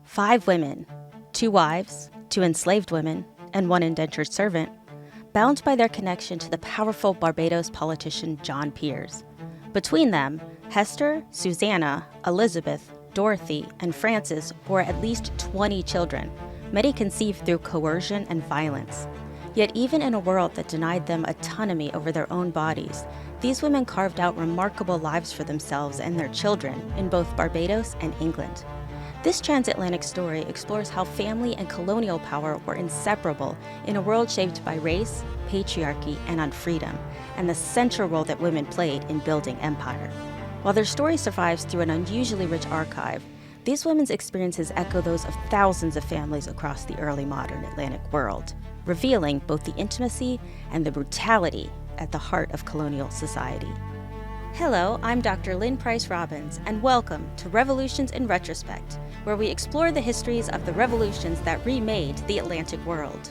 5 women, 2 wives, 2 enslaved women, and 1 indentured servant, bound by their connection to the powerful Barbados politician John Pierce. Between them, Hester, Susanna, Elizabeth, Dorothy, and Frances bore at least 20 children, many conceived through coercion and violence. Yet even in a world that denied them autonomy over their own bodies, these women carved out remarkable lives for themselves and their children in both Barbados and England. This transatlantic story explores how family and colonial power were inseparable in a world shaped by race, patriarchy, and unfreedom, and the central role that women played in building empire. While their story survives through an unusually rich archive, these women's experiences echo those of thousands of families across the early modern Atlantic world, revealing both the intimacy and the brutality at the heart of colonial society. Hello, I'm Dr. Lynn Price Robbins, and welcome to Revolutions in Retrospect, where we explore the histories of the revolutions that remade the Atlantic world.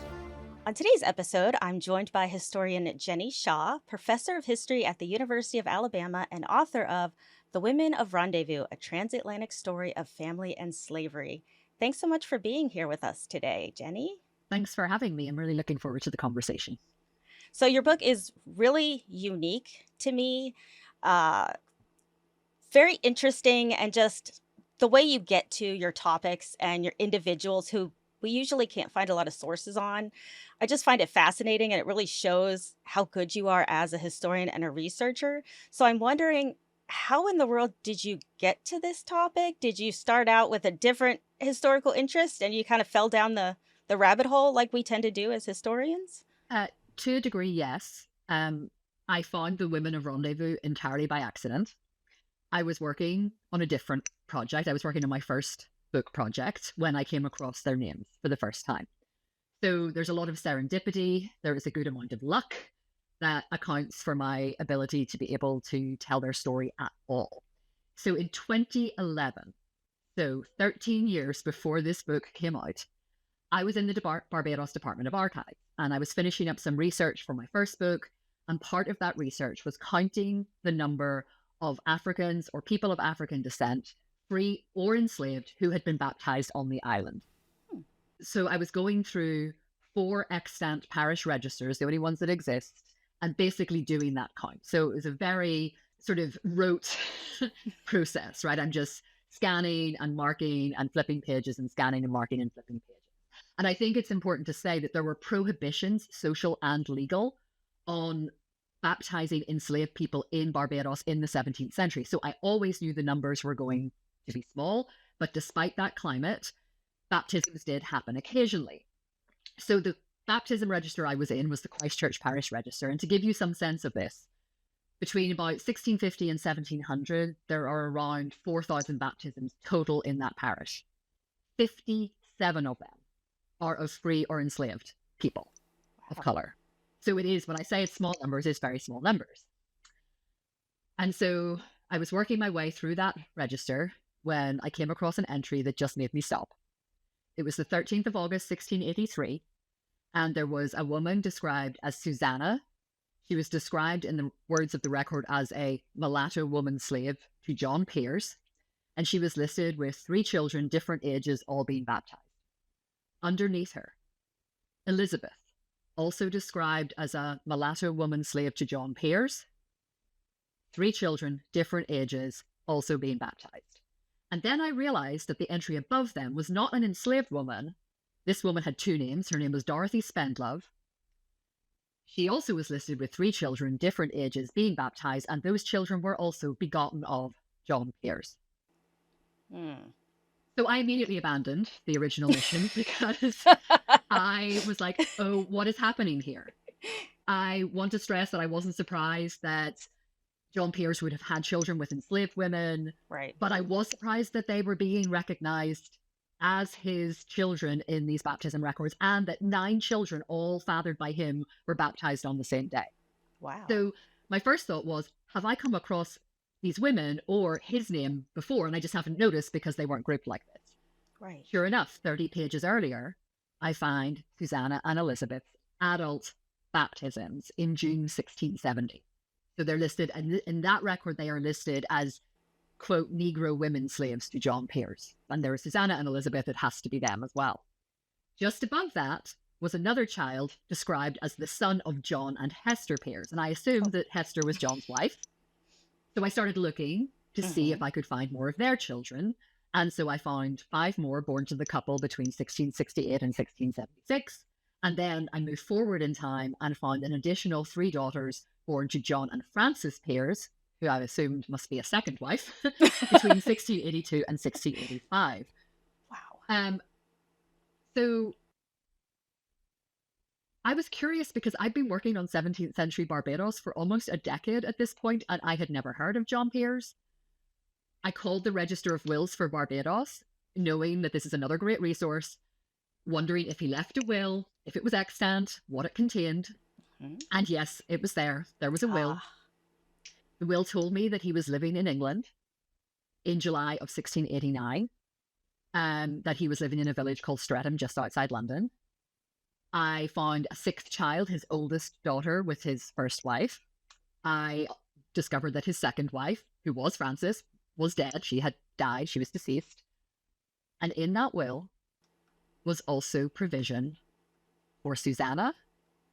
On today's episode, I'm joined by historian Jenny Shaw, professor of history at the University of Alabama and author of The Women of Rendezvous, a Transatlantic Story of Family and Slavery. Thanks so much for being here with us today, Jenny. Thanks for having me. I'm really looking forward to the conversation. So your book is really unique to me, very interesting, and just the way you get to your topics and your individuals who we usually can't find a lot of sources on. I just find it fascinating, and it really shows how good you are as a historian and a researcher. So I'm wondering, how in the world did you get to this topic? Did you start out with a different historical interest and you kind of fell down the rabbit hole like we tend to do as historians? To a degree, yes. I found the Women of Rendezvous entirely by accident. I was working on a different project. I was working on my first book project when I came across their names for the first time. So there's a lot of serendipity. There is a good amount of luck that accounts for my ability to be able to tell their story at all. So in 2011, so 13 years before this book came out, I was in the Barbados Department of Archives, and I was finishing up some research for my first book. And part of that research was counting the number of Africans or people of African descent, free or enslaved, who had been baptized on the island. So I was going through 4 extant parish registers, the only ones that exist, and basically doing that count. So it was a very sort of rote process, right? I'm just scanning and marking and flipping pages and scanning and marking and flipping pages. And I think it's important to say that there were prohibitions, social and legal, on baptizing enslaved people in Barbados in the 17th century. So I always knew the numbers were going to be small, but despite that climate, baptisms did happen occasionally. So the baptism register I was in was the Christchurch Parish Register. And to give you some sense of this, between about 1650 and 1700, there are around 4,000 baptisms total in that parish. 57 of them are of free or enslaved people of color. So it is, when I say it's small numbers, it's very small numbers. And so I was working my way through that register when I came across an entry that just made me stop. It was the 13th of August, 1683, and there was a woman described as Susanna. She was described in the words of the record as a mulatto woman slave to John Pierce, and she was listed with 3 children, different ages, all being baptized. Underneath her, Elizabeth, also described as a mulatto woman slave to John Pierce, 3 children, different ages, also being baptized. And then I realized that the entry above them was not an enslaved woman. This woman had 2 names. Her name was Dorothy Spendlove. She also was listed with 3 children, different ages, being baptized, and those children were also begotten of John Pierce. So I immediately abandoned the original mission because I was like, oh, what is happening here? I want to stress that I wasn't surprised that John Pierce would have had children with enslaved women. Right. But I was surprised that they were being recognized as his children in these baptism records, and that 9 children, all fathered by him, were baptized on the same day. Wow. So my first thought was, have I come across these women or his name before, and I just haven't noticed because they weren't grouped like this? Right. Sure enough, 30 pages earlier, I find Susanna and Elizabeth's adult baptisms in June 1670. So they're listed, and in that record, they are listed as quote, Negro women slaves to John Pierce. And there are Susanna and Elizabeth. It has to be them as well. Just above that was another child described as the son of John and Hester Pierce. And I assumed that Hester was John's wife. So I started looking to see if I could find more of their children. And so I found 5 more born to the couple between 1668 and 1676. And then I moved forward in time and found an additional 3 daughters born to John and Frances Pierce, who I assumed must be a second wife, between 1682 and 1685. Wow. So I was curious because I'd been working on 17th century Barbados for almost a decade at this point, and I had never heard of John Pierce. I called the Register of Wills for Barbados, knowing that this is another great resource, wondering if he left a will, if it was extant, what it contained. And yes, it was there. There was a will. The will told me that he was living in England in July of 1689, that he was living in a village called Streatham just outside London. I found a 6th child, his oldest daughter, with his first wife. I discovered that his second wife, who was Frances, was dead. She had died. She was deceased. And in that will was also provision for Susanna,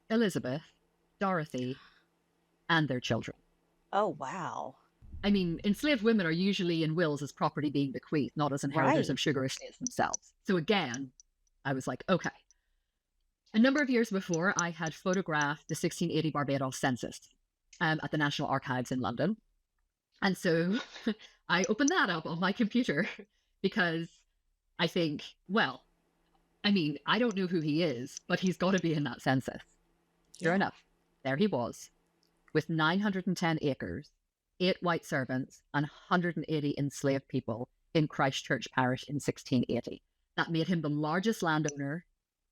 Elizabeth, Dorothy, and their children. Oh, wow. I mean, enslaved women are usually in wills as property being bequeathed, not as inheritors of sugar estates themselves. So again, I was like, okay. A number of years before, I had photographed the 1680 Barbados census at the National Archives in London. And so I opened that up on my computer because I think, well, I mean, I don't know who he is, but he's got to be in that census. Sure enough, there he was, with 910 acres, 8 white servants, and 180 enslaved people in Christchurch Parish in 1680. That made him the largest landowner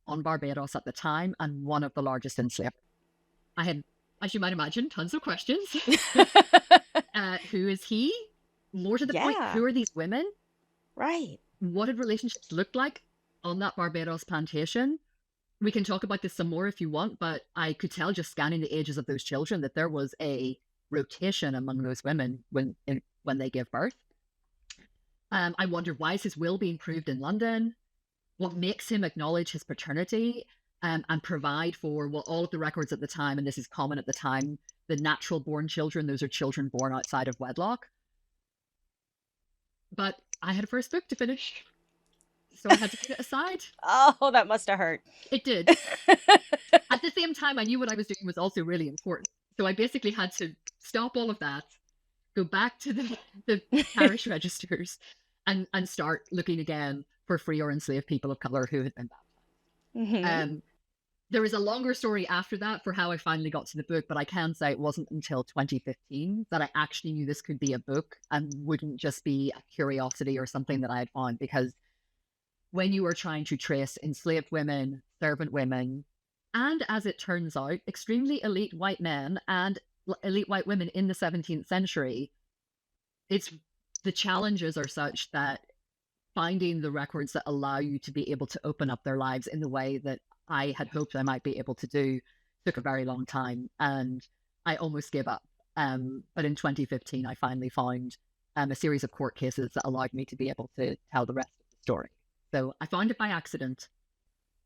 on Barbados at the time and one of the largest enslavers. I had, as you might imagine, tons of questions. Who is he? More to the point, who are these women? Right. What did relationships look like on that Barbados plantation? We can talk about this some more if you want, but I could tell just scanning the ages of those children that there was a rotation among those women when they give birth. I wonder, why is his will being proved in London? What makes him acknowledge his paternity and provide for, well, all of the records at the time, and this is common at the time, the natural born children, those are children born outside of wedlock. But I had a first book to finish, so I had to put it aside. Oh, that must have hurt. It did. At the same time, I knew what I was doing was also really important. So I basically had to stop all of that, go back to the parish registers and start looking again for free or enslaved people of color who had been baptized. There was a longer story after that for how I finally got to the book, but I can say it wasn't until 2015 that I actually knew this could be a book and wouldn't just be a curiosity or something that I had found, because when you are trying to trace enslaved women, servant women, and as it turns out, extremely elite white men and elite white women in the 17th century, the challenges are such that finding the records that allow you to be able to open up their lives in the way that I had hoped I might be able to do took a very long time, and I almost gave up. But in 2015, I finally found a series of court cases that allowed me to be able to tell the rest of the story. So I found it by accident,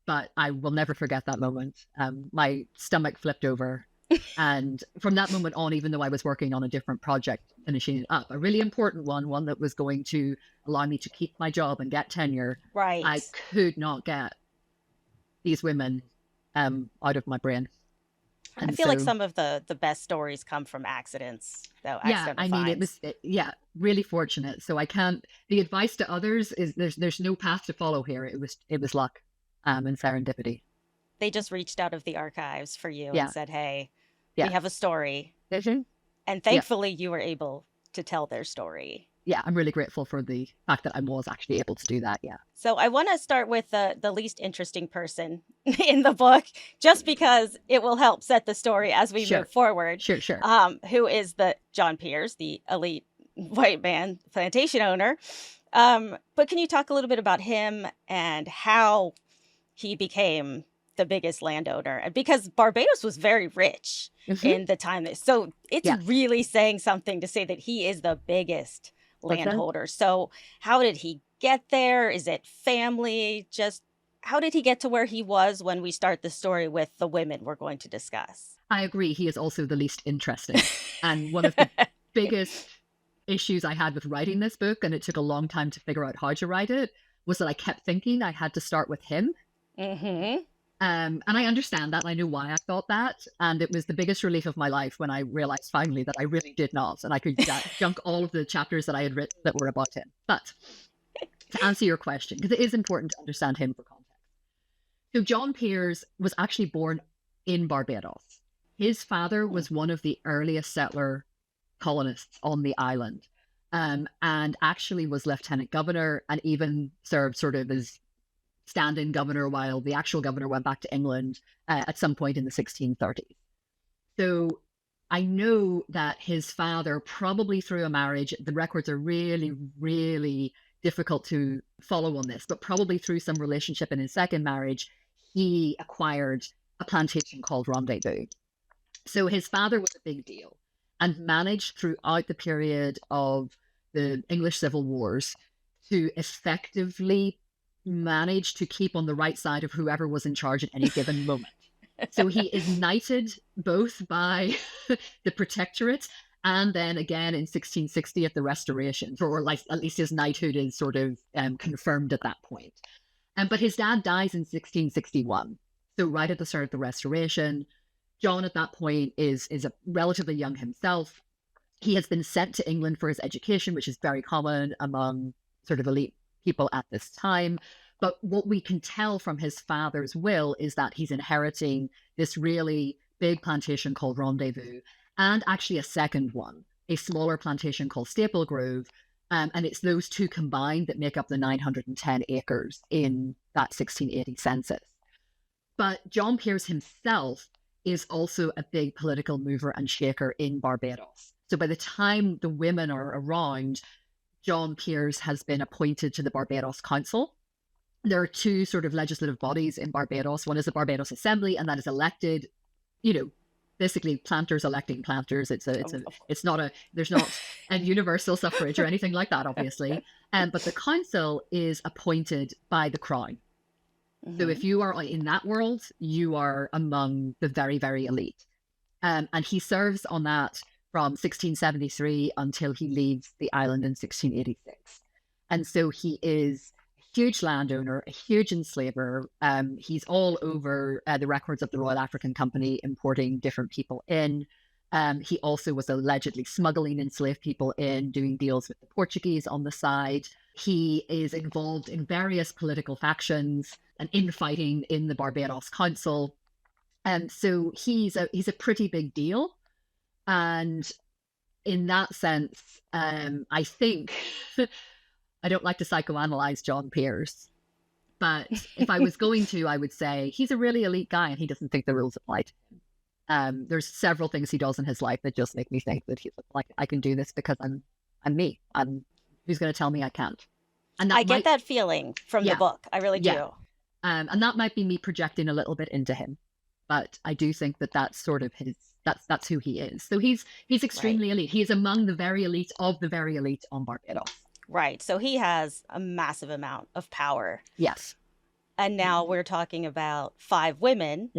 but I will never forget that moment. My stomach flipped over. And from that moment on, even though I was working on a different project, finishing it up, a really important one that was going to allow me to keep my job and get tenure, right, I could not get these women out of my brain. And I feel like some of the best stories come from accidents, though. Yeah, I mean, it was really fortunate. So I can't. The advice to others is there's no path to follow here. It was luck and serendipity. They just reached out of the archives for you and said, "Hey, we have a story," and thankfully you were able to tell their story. Yeah, I'm really grateful for the fact that I was actually able to do that. Yeah. So I want to start with the least interesting person in the book, just because it will help set the story as we move forward. Sure. Who is the John Pierce, the elite white man plantation owner. But can you talk a little bit about him and how he became the biggest landowner? Because Barbados was very rich in the time. So it's really saying something to say that he is the biggest landholders. So how did he get there? Is it family? Just how did he get to where he was when we start the story with the women we're going to discuss? I agree. He is also the least interesting. And one of the biggest issues I had with writing this book, and it took a long time to figure out how to write it, was that I kept thinking I had to start with him. Mm-hmm. And I understand that. And I know why I thought that. And it was the biggest relief of my life when I realized finally that I really did not. And I could junk all of the chapters that I had written that were about him. But to answer your question, because it is important to understand him for context. So John Pearse was actually born in Barbados. His father was one of the earliest settler colonists on the island, and actually was lieutenant governor and even served sort of as stand-in governor while the actual governor went back to England at some point in the 1630s. So I know that his father, probably through a marriage, the records are really, really difficult to follow on this, but probably through some relationship in his second marriage, he acquired a plantation called Rendezvous. So his father was a big deal and managed throughout the period of the English Civil Wars to effectively manage to keep on the right side of whoever was in charge at any given moment. So he is knighted both by the Protectorate and then again in 1660 at the Restoration, or like at least his knighthood is sort of confirmed at that point. But his dad dies in 1661. So right at the start of the Restoration, John at that point is a relatively young himself. He has been sent to England for his education, which is very common among sort of elite people at this time. But what we can tell from his father's will is that he's inheriting this really big plantation called Rendezvous, and actually a second one, a smaller plantation called Staple Grove. And it's those two combined that make up the 910 acres in that 1680 census. But John Pearse himself is also a big political mover and shaker in Barbados. So by the time the women are around, John Pearse has been appointed to the Barbados Council. There are two sort of legislative bodies in Barbados. One is the Barbados Assembly, and that is elected, basically planters electing planters. There's not a universal suffrage or anything like that, obviously. But the council is appointed by the crown. Mm-hmm. So if you are in that world, you are among the very, very elite. And he serves on that from 1673 until he leaves the island in 1686. And so he is a huge landowner, a huge enslaver. He's all over the records of the Royal African Company, importing different people in. He also was allegedly smuggling enslaved people in, doing deals with the Portuguese on the side. He is involved in various political factions and infighting in the Barbados Council. So he's a pretty big deal. And in that sense, I think, I don't like to psychoanalyze John Pearse, but if I was going to, I would say he's a really elite guy and he doesn't think the rules apply to him. There's several things he does in his life that just make me think that he's like, I can do this because I'm me. Who's going to tell me I can't? And I get that feeling from the book. I really do. And that might be me projecting a little bit into him, but I do think that that's sort of that's who he is. So he's extremely elite. He is among the very elite of the very elite on Barbados. Right. So he has a massive amount of power. Yes. And now we're talking about 5 women,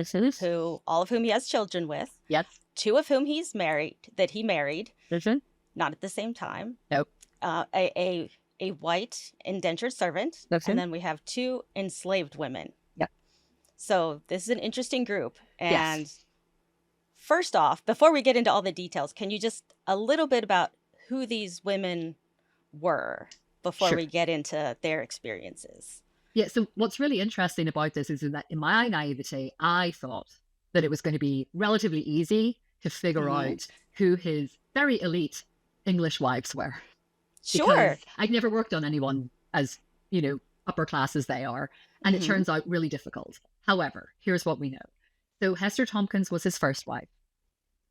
all of whom he has children with. Yes. 2 of whom he married. Mm-hmm. Not at the same time. Nope. A white indentured servant. And then we have 2 enslaved women. Yep. So this is an interesting group. And first off, before we get into all the details, can you just a little bit about who these women were before we get into their experiences? Yeah, so what's really interesting about this is that in my naivete, I thought that it was going to be relatively easy to figure out who his very elite English wives were. Sure. Because I'd never worked on anyone as, upper class as they are. And it turns out really difficult. However, here's what we know. So Hester Tompkins was his first wife.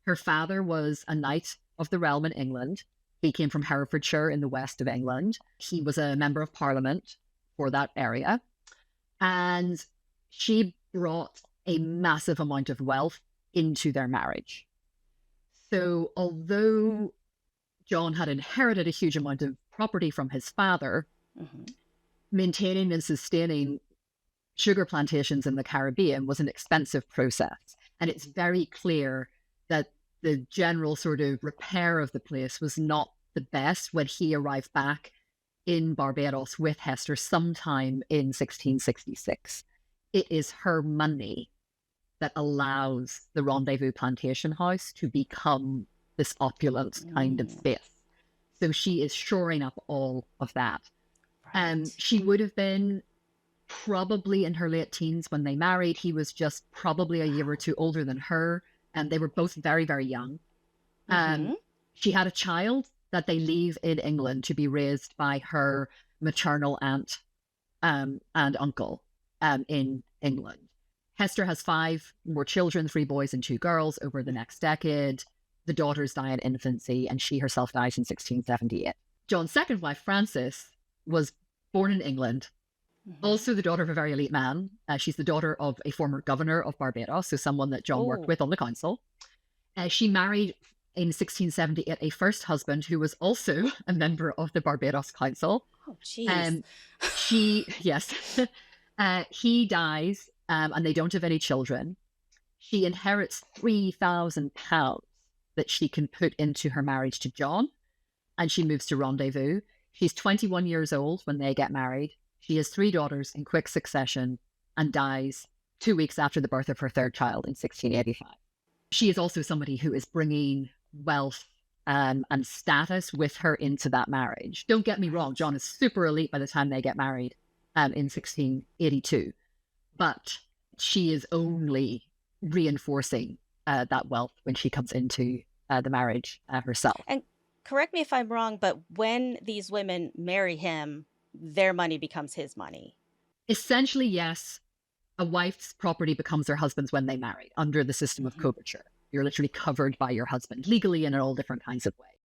Her father was a knight of the realm in England. He came from Herefordshire in the west of England. He was a member of parliament for that area. And she brought a massive amount of wealth into their marriage. So although John had inherited a huge amount of property from his father, Mm-hmm. maintaining and sustaining sugar plantations in the Caribbean was an expensive process. And it's very clear that the general sort of repair of the place was not the best when he arrived back in Barbados with Hester sometime in 1666. It is her money that allows the Rendezvous Plantation House to become this opulent kind of space. So she is shoring up all of that. Right. She would have been probably in her late teens when they married. He was just probably a year or two older than her, and they were both very, very young. Mm-hmm. She had a child that they leave in England to be raised by her maternal aunt and uncle in England. Hester has 5 more children, 3 boys and 2 girls over the next decade. The daughters die in infancy, and she herself dies in 1678. John's second wife, Frances, was born in England, also the daughter of a very elite man. She's the daughter of a former governor of Barbados, so someone that John worked with on the council. She married in 1678 a first husband who was also a member of the Barbados Council. Oh, jeez. He dies, and they don't have any children. She inherits £3,000 that she can put into her marriage to John, and she moves to Rendezvous. She's 21 years old when they get married. She has 3 daughters in quick succession and dies 2 weeks after the birth of her 3rd child in 1685. She is also somebody who is bringing wealth and status with her into that marriage. Don't get me wrong, John is super elite by the time they get married in 1682. But she is only reinforcing that wealth when she comes into the marriage herself. And correct me if I'm wrong, but when these women marry him, their money becomes his money. Essentially, yes. A wife's property becomes her husband's when they marry under the system of coverture. You're literally covered by your husband legally and in all different kinds of ways.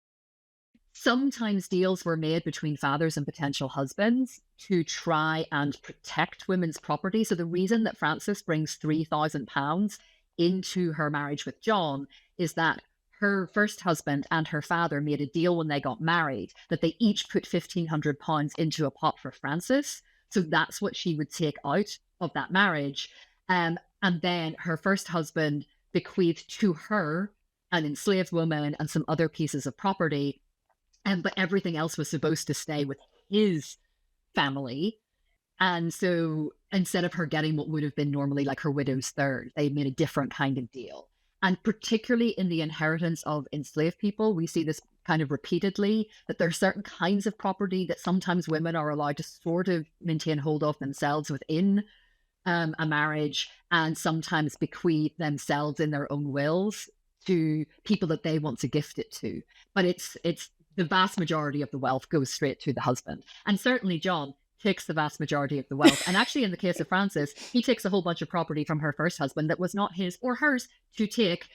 Sometimes deals were made between fathers and potential husbands to try and protect women's property. So the reason that Frances brings £3,000 into her marriage with John is that her first husband and her father made a deal when they got married that they each put £1,500 into a pot for Frances. So that's what she would take out of that marriage. And then her first husband bequeathed to her an enslaved woman and some other pieces of property. But everything else was supposed to stay with his family. And so instead of her getting what would have been normally like her widow's third, they made a different kind of deal. And particularly in the inheritance of enslaved people, we see this kind of repeatedly, that there are certain kinds of property that sometimes women are allowed to sort of maintain hold of themselves within a marriage, and sometimes bequeath themselves in their own wills to people that they want to gift it to. But it's the vast majority of the wealth goes straight to the husband. And certainly John takes the vast majority of the wealth. And actually, in the case of Frances, he takes a whole bunch of property from her first husband that was not his or hers to take,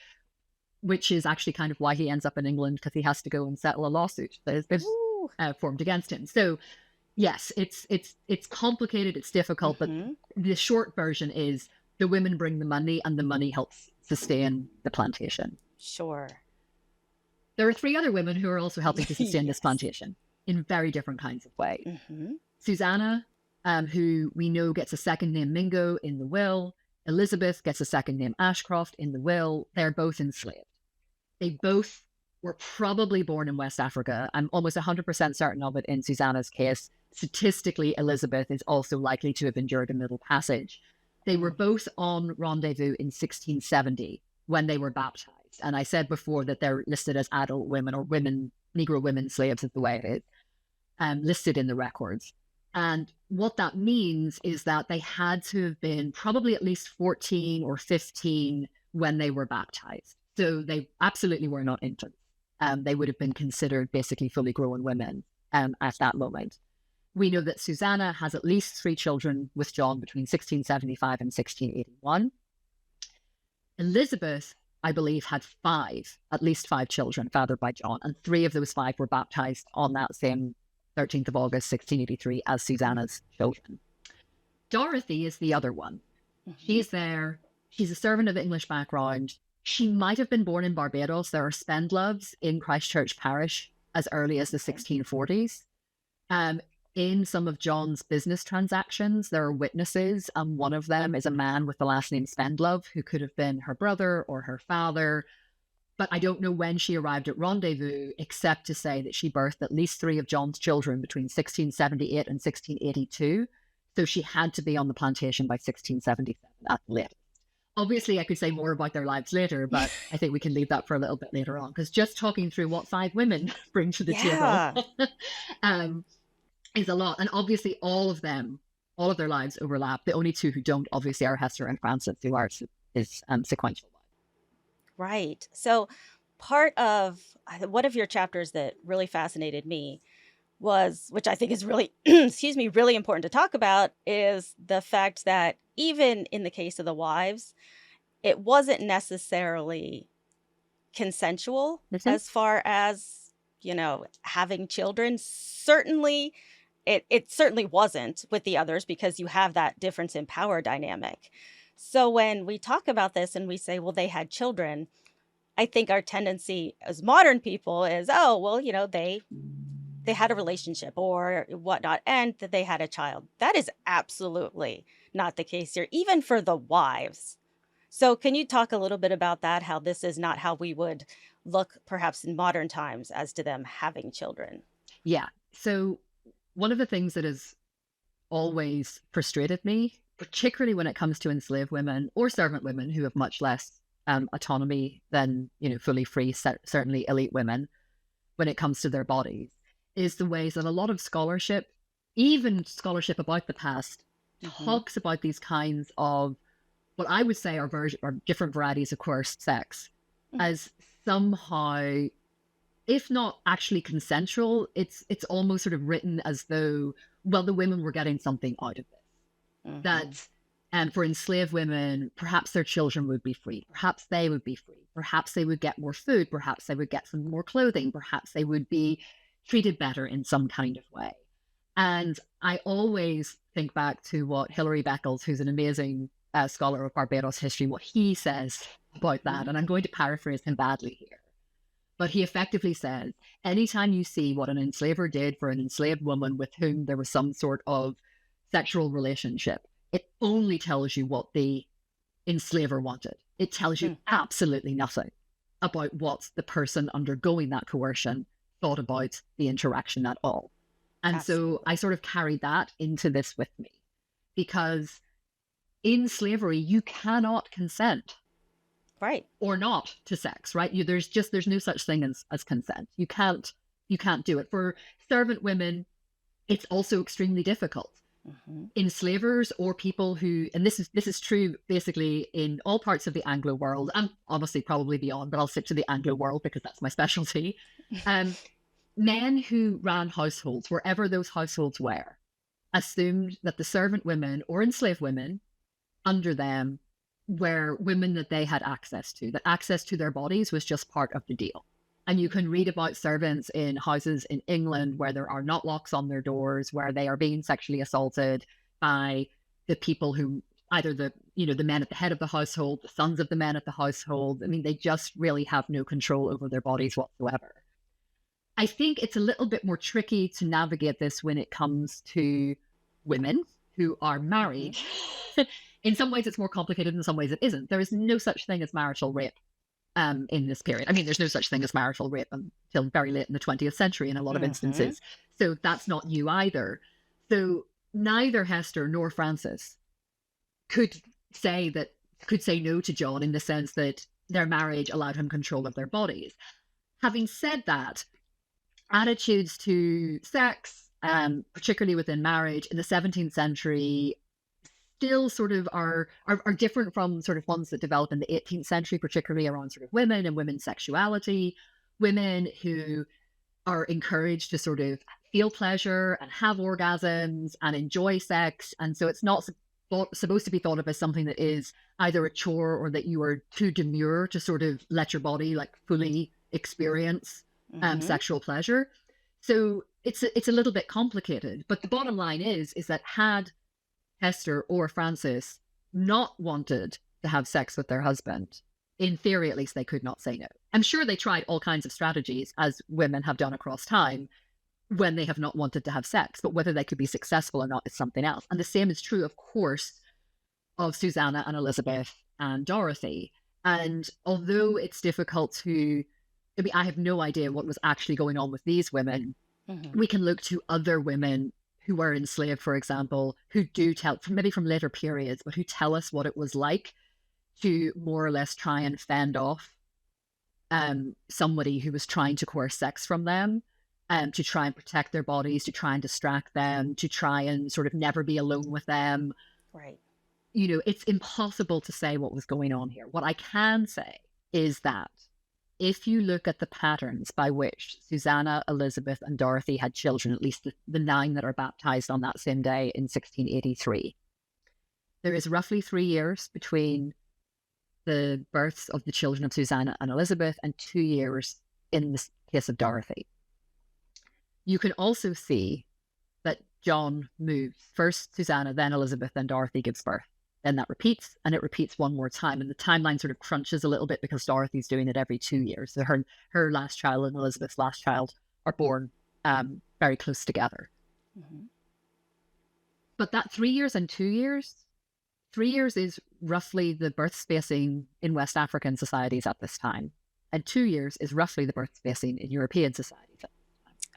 which is actually kind of why he ends up in England, because he has to go and settle a lawsuit that has been formed against him. So yes, it's complicated, it's difficult, but the short version is the women bring the money and the money helps sustain the plantation. Sure. There are 3 other women who are also helping to sustain this plantation in very different kinds of ways. Susanna, who we know gets a second name Mingo in the will. Elizabeth gets a second name Ashcroft in the will. They're both enslaved. They both were probably born in West Africa. I'm almost 100% certain of it in Susanna's case. Statistically, Elizabeth is also likely to have endured a Middle Passage. They were both on Rendezvous in 1670 when they were baptized. And I said before that they're listed as adult women, or women, Negro women slaves is the way it is, listed in the records. And what that means is that they had to have been probably at least 14 or 15 when they were baptized. So they absolutely were not infants. They would have been considered basically fully grown women at that moment. We know that Susanna has at least 3 children with John between 1675 and 1681. Elizabeth, I believe, had at least five children fathered by John, and 3 of those 5 were baptized on that same 13th of August, 1683, as Susanna's children. Dorothy is the other one. She's there. She's a servant of English background. She might have been born in Barbados. There are Spendloves in Christchurch Parish as early as the 1640s. In some of John's business transactions, there are witnesses, and one of them is a man with the last name Spendlove, who could have been her brother or her father. But I don't know when she arrived at Rendezvous, except to say that she birthed at least 3 of John's children between 1678 and 1682. So she had to be on the plantation by 1677 at the latest. Obviously, I could say more about their lives later, but I think we can leave that for a little bit later on, because just talking through what 5 women bring to the table is a lot. And obviously, all of their lives overlap. The only 2 who don't, obviously, are Hester and Frances, who are sequential. Right. So part of one of your chapters that really fascinated me was, which I think is really, excuse me, really important to talk about, is the fact that even in the case of the wives, it wasn't necessarily consensual as far as, having children. Certainly, it certainly wasn't with the others, because you have that difference in power dynamic. So when we talk about this and we say, well, they had children, I think our tendency as modern people is, oh, well, they had a relationship or whatnot, and that they had a child. That is absolutely not the case here, even for the wives. So can you talk a little bit about that, how this is not how we would look perhaps in modern times as to them having children? Yeah. So one of the things that has always frustrated me, particularly when it comes to enslaved women or servant women who have much less autonomy than, fully free, certainly elite women, when it comes to their bodies, is the ways that a lot of scholarship, even scholarship about the past, talks about these kinds of what I would say are different varieties of coerced sex as somehow, if not actually consensual, it's almost sort of written as though, well, the women were getting something out of this. That, and for enslaved women, perhaps their children would be free. Perhaps they would be free. Perhaps they would get more food. Perhaps they would get some more clothing. Perhaps they would be treated better in some kind of way. And I always think back to what Hilary Beckles, who's an amazing scholar of Barbados history, what he says about that. And I'm going to paraphrase him badly here. But he effectively says, anytime you see what an enslaver did for an enslaved woman with whom there was some sort of sexual relationship, it only tells you what the enslaver wanted. It tells you absolutely nothing about what the person undergoing that coercion thought about the interaction at all. And so I sort of carried that into this with me, because in slavery, you cannot consent. Right. Or not to sex, right? There's no such thing as consent. You can't do it. For servant women, it's also extremely difficult. Enslavers or people who, and this is true basically in all parts of the Anglo world, and honestly probably beyond, but I'll stick to the Anglo world because that's my specialty. Men who ran households, wherever those households were, assumed that the servant women or enslaved women under them were women that they had access to, that access to their bodies was just part of the deal. And you can read about servants in houses in England where there are not locks on their doors, where they are being sexually assaulted by the people who, either the men at the head of the household, the sons of the men at the household. I mean, they just really have no control over their bodies whatsoever. I think it's a little bit more tricky to navigate this when it comes to women who are married. In some ways, it's more complicated. In some ways, it isn't. There is no such thing as marital rape in this period. I mean, there's no such thing as marital rape until very late in the 20th century in a lot of instances. So that's not new either. So neither Hester nor Frances could say no to John in the sense that their marriage allowed him control of their bodies. Having said that, attitudes to sex, particularly within marriage in the 17th century, still sort of are different from sort of ones that develop in the 18th century, particularly around sort of women and women's sexuality, women who are encouraged to sort of feel pleasure and have orgasms and enjoy sex. And so it's not supposed to be thought of as something that is either a chore or that you are too demure to sort of let your body like fully experience sexual pleasure. So it's a little bit complicated. But the bottom line is that had Hester or Frances not wanted to have sex with their husband, in theory at least, they could not say no. I'm sure they tried all kinds of strategies, as women have done across time, when they have not wanted to have sex. But whether they could be successful or not is something else. And the same is true, of course, of Susanna and Elizabeth and Dorothy. And although it's difficult to, I mean, I have no idea what was actually going on with these women. We can look to other women who were enslaved, for example, who do tell, maybe from later periods, but who tell us what it was like to more or less try and fend off somebody who was trying to coerce sex from them, to try and protect their bodies, to try and distract them, to try and sort of never be alone with them. Right. You know, it's impossible to say what was going on here. What I can say is that if you look at the patterns by which Susanna, Elizabeth, and Dorothy had children, at least the 9 that are baptized on that same day in 1683, there is roughly 3 years between the births of the children of Susanna and Elizabeth and 2 years in the case of Dorothy. You can also see that John moves. First Susanna, then Elizabeth, then Dorothy gives birth. Then that repeats, and it repeats one more time. And the timeline sort of crunches a little bit because Dorothy's doing it every 2 years. So her last child and Elizabeth's last child are born very close together. But that 3 years and 2 years, 3 years is roughly the birth spacing in West African societies at this time. And 2 years is roughly the birth spacing in European societies.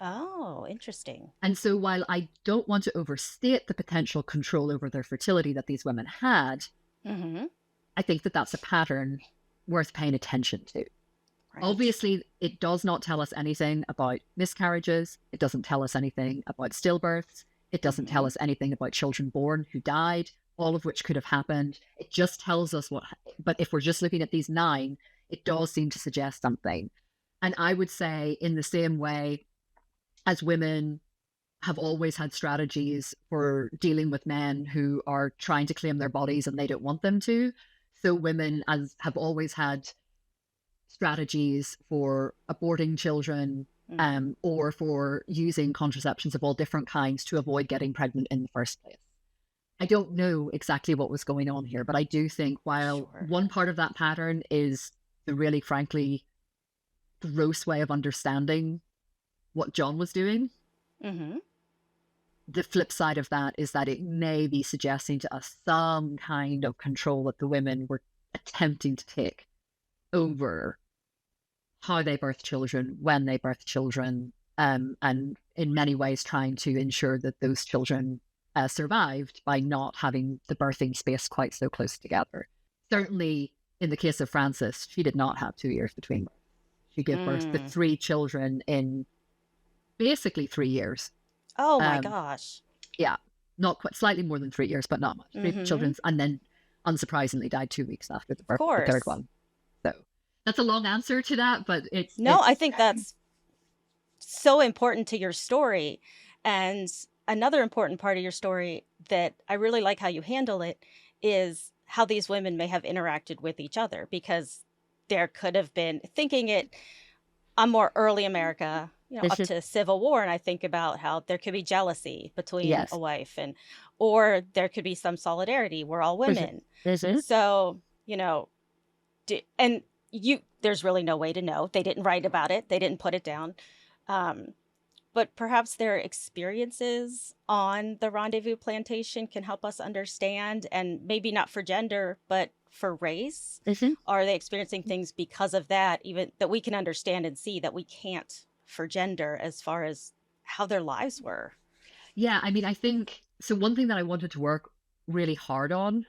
Oh, interesting. And so while I don't want to overstate the potential control over their fertility that these women had, I think that that's a pattern worth paying attention to. Right. Obviously, it does not tell us anything about miscarriages. It doesn't tell us anything about stillbirths. It doesn't tell us anything about children born who died, all of which could have happened. It just tells us what, but if we're just looking at these 9, it does seem to suggest something. And I would say in the same way, as women have always had strategies for dealing with men who are trying to claim their bodies and they don't want them to. So women have always had strategies for aborting children, or for using contraceptions of all different kinds to avoid getting pregnant in the first place. I don't know exactly what was going on here, but I do think while one part of that pattern is the really, frankly, gross way of understanding what John was doing, the flip side of that is that it may be suggesting to us some kind of control that the women were attempting to take over how they birth children, when they birth children, and in many ways trying to ensure that those children survived by not having the birthing space quite so close together. Certainly in the case of Frances, she did not have 2 years between births. She gave birth to 3 children in basically 3 years. Oh my gosh. Yeah. Not quite, slightly more than 3 years, but not much. 3 children, and then unsurprisingly died 2 weeks after the birth of the third one. So that's a long answer to that, but I think that's so important to your story. And another important part of your story that I really like how you handle it is how these women may have interacted with each other, because there could have been, thinking it on more early America, up to Civil War, and I think about how there could be jealousy between a wife, or there could be some solidarity. We're all women. So, there's really no way to know. They didn't write about it. They didn't put it down. But perhaps their experiences on the Rendezvous plantation can help us understand, and maybe not for gender, but for race. Are they experiencing things because of that, even that we can understand and see that we can't for gender, as far as how their lives were? Yeah, I mean, I think, so one thing that I wanted to work really hard on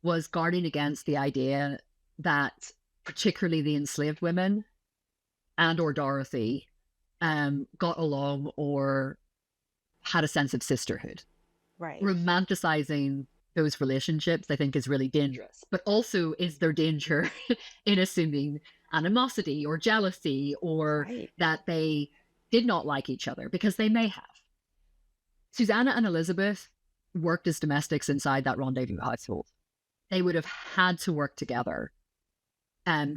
was guarding against the idea that particularly the enslaved women and or Dorothy got along or had a sense of sisterhood. Right. Romanticizing those relationships, I think, is really dangerous. But also, is there danger in assuming animosity or jealousy, or that they did not like each other? Because they may have. Susanna and Elizabeth worked as domestics inside that Rendezvous household. They would have had to work together,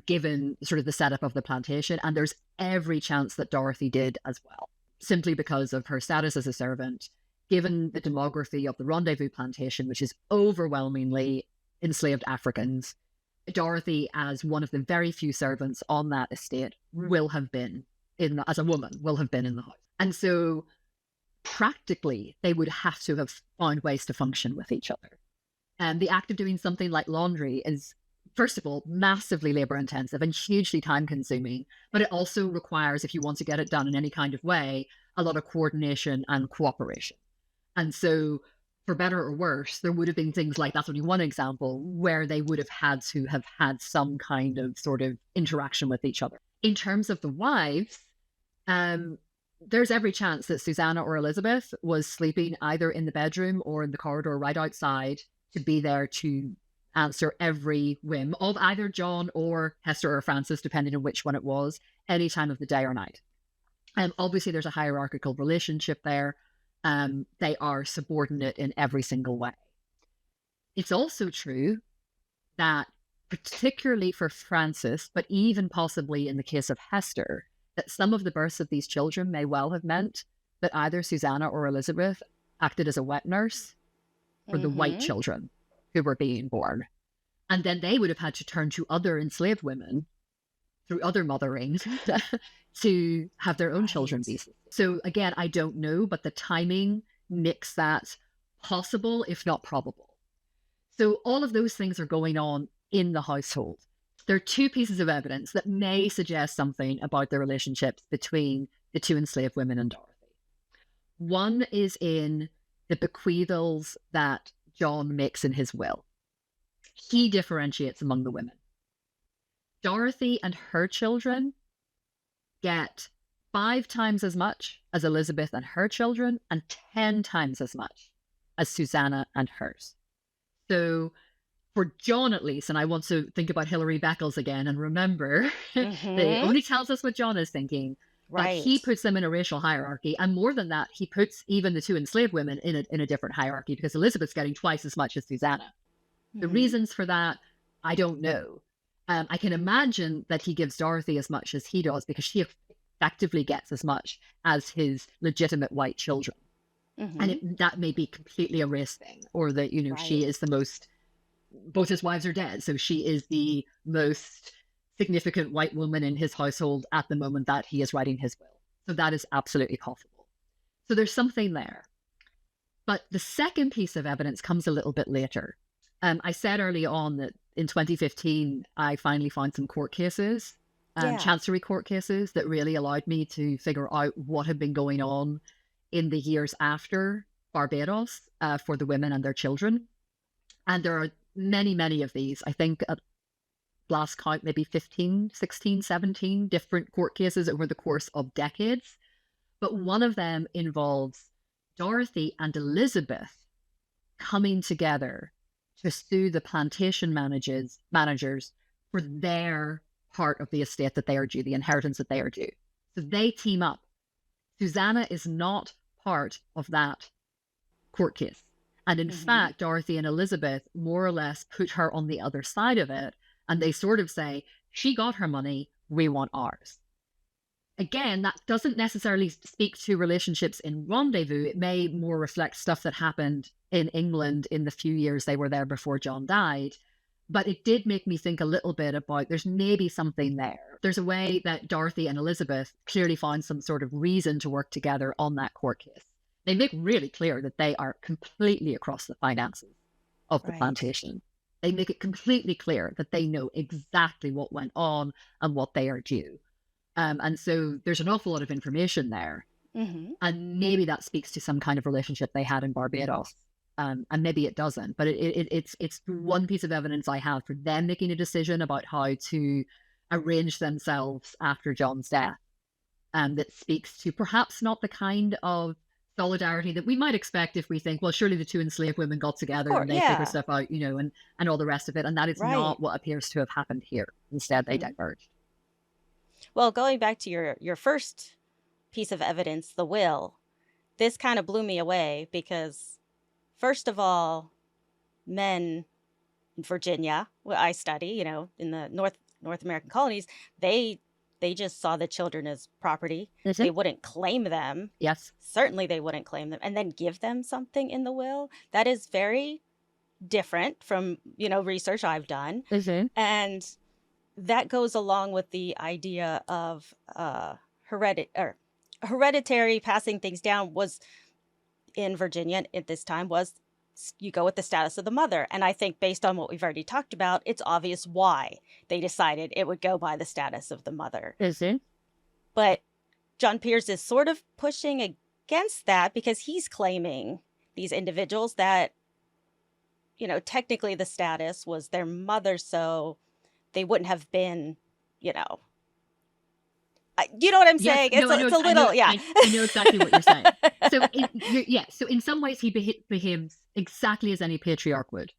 given sort of the setup of the plantation. And there's every chance that Dorothy did as well, simply because of her status as a servant, given the demography of the Rendezvous plantation, which is overwhelmingly enslaved Africans. Dorothy, as one of the very few servants on that estate, will have been as a woman, will have been in the house. And so practically, they would have to have found ways to function with each other. And the act of doing something like laundry is, first of all, massively labor intensive and hugely time consuming. But it also requires, if you want to get it done in any kind of way, a lot of coordination and cooperation. And so, for better or worse, there would have been things like, that's only one example, where they would have had some kind of sort of interaction with each other. In terms of the wives, there's every chance that Susanna or Elizabeth was sleeping either in the bedroom or in the corridor right outside to be there to answer every whim of either John or Hester or Francis, depending on which one it was, any time of the day or night. Obviously, there's a hierarchical relationship there. They are subordinate in every single way. It's also true that, particularly for Francis, but even possibly in the case of Hester, that some of the births of these children may well have meant that either Susanna or Elizabeth acted as a wet nurse for the white children who were being born. And then they would have had to turn to other enslaved women through other motherings to have their own children be. So again, I don't know, but the timing makes that possible, if not probable. So all of those things are going on in the household. There are two pieces of evidence that may suggest something about the relationships between the two enslaved women and Dorothy. One is in the bequeathals that John makes in his will. He differentiates among the women. Dorothy and her children get 5 times as much as Elizabeth and her children, and 10 times as much as Susanna and hers. So for John, at least, and I want to think about Hilary Beckles again and remember that it only tells us what John is thinking, but he puts them in a racial hierarchy. And more than that, he puts even the two enslaved women in a different hierarchy, because Elizabeth's getting twice as much as Susanna. The reasons for that, I don't know. I can imagine that he gives Dorothy as much as he does because she effectively gets as much as his legitimate white children. And that may be completely a race thing, or that, she is the most, both his wives are dead, so she is the most significant white woman in his household at the moment that he is writing his will. So that is absolutely possible. So there's something there. But the second piece of evidence comes a little bit later. I said early on that in 2015, I finally found some court cases, chancery court cases, that really allowed me to figure out what had been going on in the years after Barbados for the women and their children. And there are many, many of these. I think at last count, maybe 15, 16, 17 different court cases over the course of decades. But one of them involves Dorothy and Elizabeth coming together to sue the plantation managers for their part of the estate that they are due, the inheritance that they are due. So they team up. Susanna is not part of that court case. And in fact, Dorothy and Elizabeth more or less put her on the other side of it. And they sort of say, she got her money, we want ours. Again, that doesn't necessarily speak to relationships in Rendezvous. It may more reflect stuff that happened in England in the few years they were there before John died. But it did make me think a little bit about, there's maybe something there. There's a way that Dorothy and Elizabeth clearly found some sort of reason to work together on that court case. They make really clear that they are completely across the finances of the plantation. They make it completely clear that they know exactly what went on and what they are due. And so there's an awful lot of information there. And maybe that speaks to some kind of relationship they had in Barbados. And maybe it doesn't, but it's one piece of evidence I have for them making a decision about how to arrange themselves after John's death. That speaks to perhaps not the kind of solidarity that we might expect if we think, well, surely the two enslaved women got together and they figured stuff out, and all the rest of it. And that is not what appears to have happened here. Instead, they diverged. Well, going back to your first piece of evidence, the will, this kind of blew me away because, first of all, men in Virginia, where I study, in the North American colonies, they just saw the children as property. They wouldn't claim them. Yes. Certainly they wouldn't claim them and then give them something in the will. That is very different from, research I've done. And that goes along with the idea of hereditary passing things down was in Virginia at this time was you go with the status of the mother. And I think based on what we've already talked about, it's obvious why they decided it would go by the status of the mother. Is it? But John Pierce is sort of pushing against that because he's claiming these individuals that, you know, technically the status was their mother, so they wouldn't have been, you know, you know what I'm saying? Yes, It's a little, yeah. I know exactly what you're saying. So in some ways he behaves exactly as any patriarch would.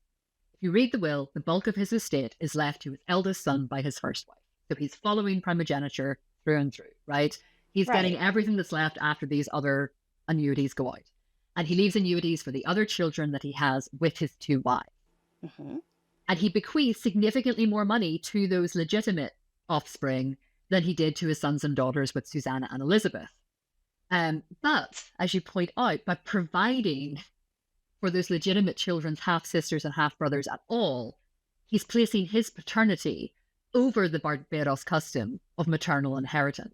If you read the will, the bulk of his estate is left to his eldest son by his first wife. So he's following primogeniture through and through, right? He's getting everything that's left after these other annuities go out. And he leaves annuities for the other children that he has with his 2 wives. Mm-hmm. And he bequeaths significantly more money to those legitimate offspring than he did to his sons and daughters with Susanna and Elizabeth. But, as you point out, by providing for those legitimate children's half-sisters and half-brothers at all, he's placing his paternity over the Barbados custom of maternal inheritance.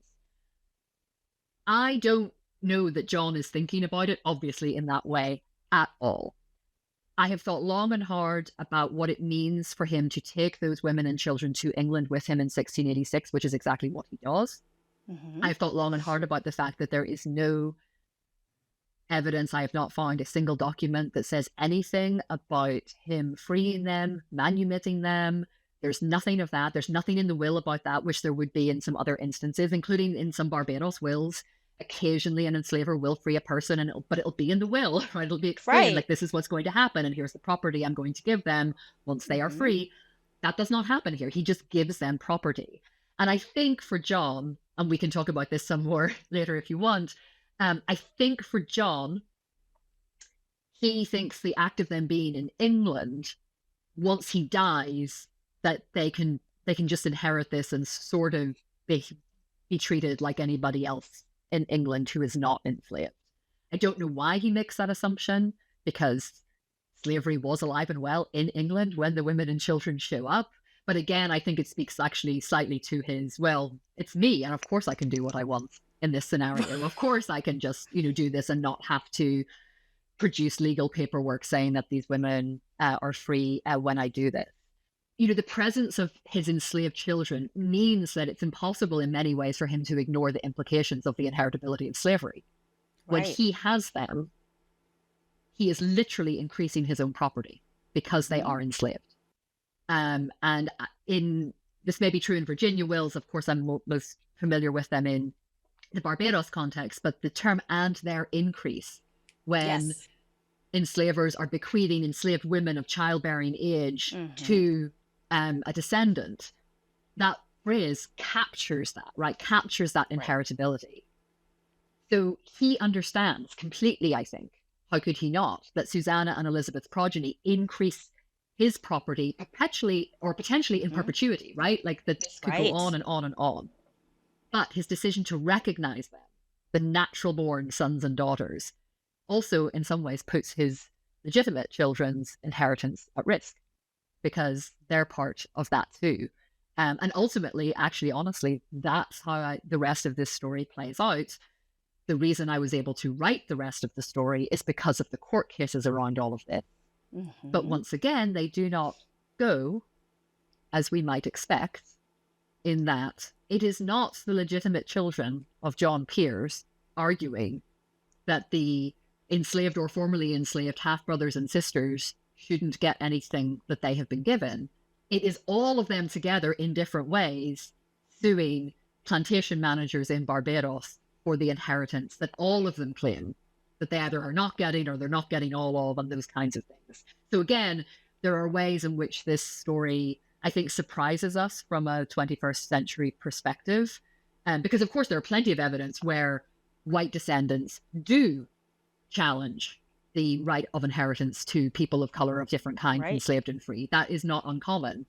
I don't know that John is thinking about it, obviously, in that way at all. I have thought long and hard about what it means for him to take those women and children to England with him in 1686, which is exactly what he does. Mm-hmm. I've thought long and hard about the fact that there is no evidence. I have not found a single document that says anything about him freeing them, manumitting them. There's nothing of that. There's nothing in the will about that, which there would be in some other instances, including in some Barbados wills. Occasionally an enslaver will free a person, but it'll be in the will, right? It'll be explained, like, this is what's going to happen, and here's the property I'm going to give them once they are free. That does not happen here. He just gives them property. And I think for John, and we can talk about this some more later if you want, I think for John, he thinks the act of them being in England, once he dies, that they can just inherit this and sort of be treated like anybody else in England who is not enslaved. I don't know why he makes that assumption, because slavery was alive and well in England when the women and children show up. But again, I think it speaks actually slightly to his, well, it's me, and of course I can do what I want in this scenario. Of course I can just, do this and not have to produce legal paperwork saying that these women are free when I do this. The presence of his enslaved children means that it's impossible in many ways for him to ignore the implications of the inheritability of slavery. When he has them, he is literally increasing his own property because they are enslaved. And this may be true in Virginia wills. Of course, I'm most familiar with them in the Barbados context, but the term "and their increase," when enslavers are bequeathing enslaved women of childbearing age to a descendant, that phrase captures that, right? Captures that inheritability. So he understands completely, I think, how could he not, that Susanna and Elizabeth's progeny increase his property perpetually or potentially in perpetuity, right? Like that this could go on and on and on. But his decision to recognize them, the natural born sons and daughters, also in some ways puts his legitimate children's inheritance at risk, because they're part of that too. And ultimately, actually, honestly, that's how the rest of this story plays out. The reason I was able to write the rest of the story is because of the court cases around all of this. But once again, they do not go as we might expect, in that it is not the legitimate children of John Pierce arguing that the enslaved or formerly enslaved half-brothers and sisters shouldn't get anything that they have been given. It is all of them together in different ways suing plantation managers in Barbados for the inheritance that all of them claim that they either are not getting or they're not getting all of, and those kinds of things. So again, there are ways in which this story, I think, surprises us from a 21st century perspective. Because of course there are plenty of evidence where white descendants do challenge the right of inheritance to people of color of different kinds, enslaved and free. That is not uncommon.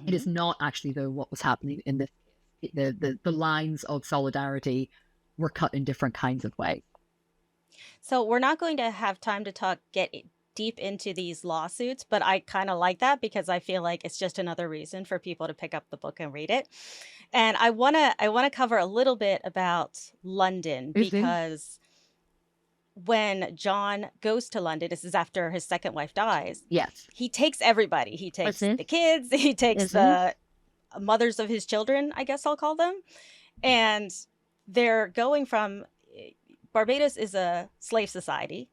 It is not actually, though, what was happening in this. The lines of solidarity were cut in different kinds of ways. So we're not going to have time to get deep into these lawsuits, but I kind of like that because I feel like it's just another reason for people to pick up the book and read it. And I want to cover a little bit about London Mhm. because when John goes to London, this is after his second wife dies, Yes. he takes everybody. He takes Mhm. the kids, he takes Mhm. the mothers of his children, I guess I'll call them. And they're going from Barbados is a slave society,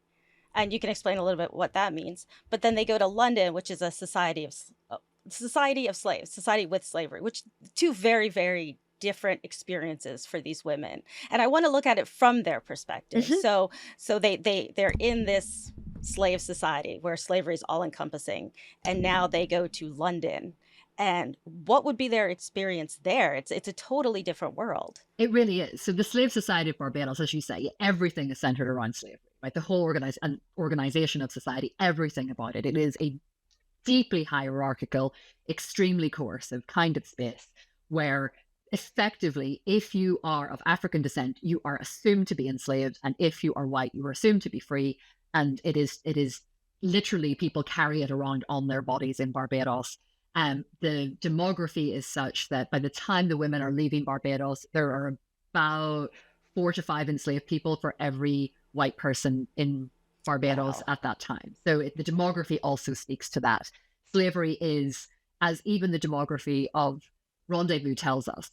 and you can explain a little bit what that means. But then they go to London, which is a society of slaves, society with slavery, which two very, very different experiences for these women. And I want to look at it from their perspective. Mhm. So they're in this slave society where slavery is all encompassing, and now they go to London. And what would be their experience there? It's a totally different world. It really is. So the Slave Society of Barbados, as you say, everything is centered around slavery, right? The whole organization of society, everything about it. It is a deeply hierarchical, extremely coercive kind of space where effectively, if you are of African descent, you are assumed to be enslaved, and if you are white, you are assumed to be free. And it is literally people carry it around on their bodies in Barbados. The demography is such that by the time the women are leaving Barbados, there are about 4 to 5 enslaved people for every white person in Barbados Wow. at that time. So the demography also speaks to that. Slavery is, as even the demography of Rendezvous tells us,